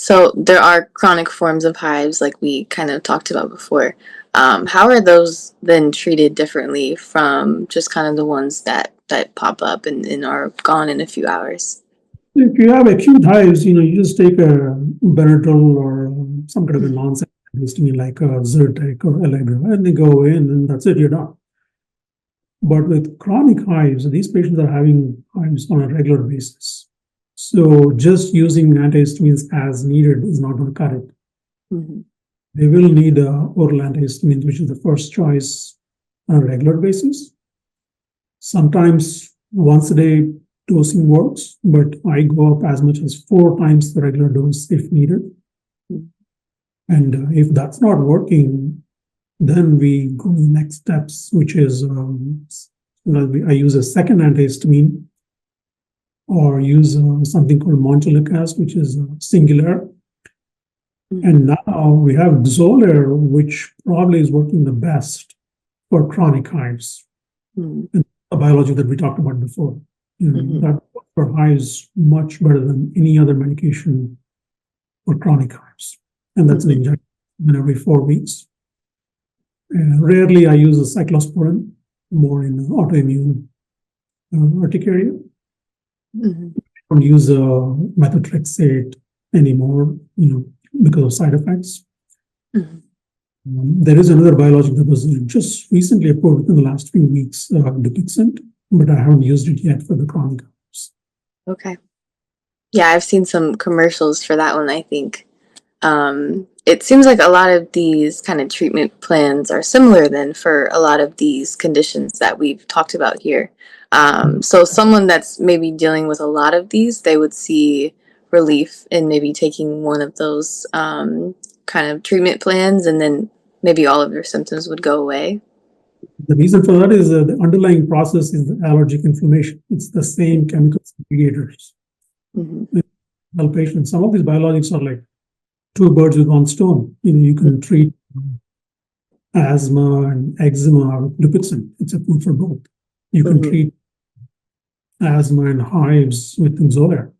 So there are chronic forms of hives, like we kind of talked about before. How are those then treated differently from just kind of the ones that pop up and are gone in a few hours? If you have acute hives, you just take a Benadryl or some kind of a Mhm. nonsense histamine like a Zyrtec or Allegra, and they go in, and that's it, you're done. But with chronic hives, these patients are having hives on a regular basis. So just using antihistamines as needed is not going to cut it. Mhm. They will need oral antihistamines, which is the first choice on a regular basis. Sometimes once a day dosing works, but I go up as much as 4 times the regular dose if needed. Mhm. And if that's not working, then we go to the next steps, which is I use a second antihistamine or use something called Montelic acid, which is singular. And now we have Xolair, which probably is working the best for chronic hives. Mhm. And a biologic that we talked about before. Mhm. That for hives much better than any other medication for chronic hives. And that's an Mhm. injection every 4 weeks. Rarely I use a cyclosporin, more in autoimmune urticaria. Mhm. I don't use methotrexate anymore, because of side effects. Mhm. There is another biologic that was just recently approved in the last few weeks, Dupixent, but I haven't used it yet for the chronic hives. Okay. Yeah, I've seen some commercials for that one, I think. It seems like a lot of these kind of treatment plans are similar then for a lot of these conditions that we've talked about here. So someone that's maybe dealing with a lot of these, they would see relief in maybe taking one of those kind of treatment plans, and then maybe all of their symptoms would go away. The reason for that is the underlying process is the allergic inflammation. It's the same chemical mediators. Hmm. In patients, some of these biologics are like two birds with one stone. You can treat asthma and eczema with Dupixent. It's approved for both. You can Hmm. treat asthma and hives with Xolair.